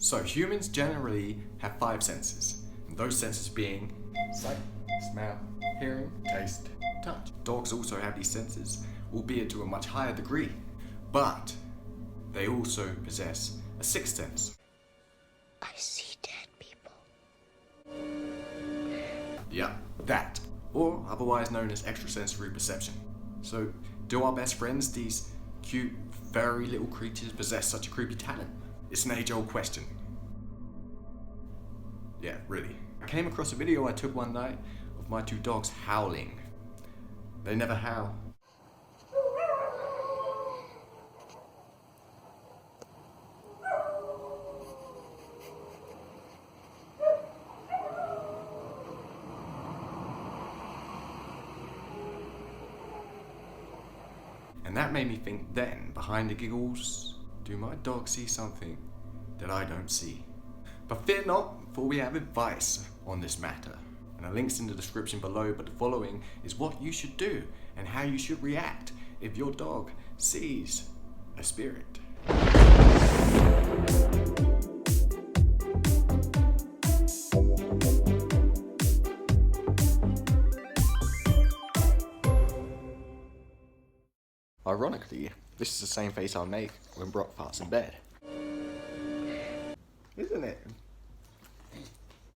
So humans generally have 5 senses, and those senses being sight, smell, hearing, taste, touch. Dogs also have these senses, albeit to a much higher degree, but they also possess a 6th sense. I see dead people. Yeah, that, or otherwise known as extrasensory perception. So, do our best friends, these cute, furry little creatures, possess such a creepy talent? It's an age-old question. Yeah, really. I came across a video I took one night of my 2 dogs howling. They never howl. And that made me think then, behind the giggles, do my dogs see something that I don't see? But fear not, for we have advice on this matter. And a link's in the description below, but the following is what you should do and how you should react if your dog sees a spirit. Ironically, this is the same face I'll make when Brock farts in bed. Isn't it?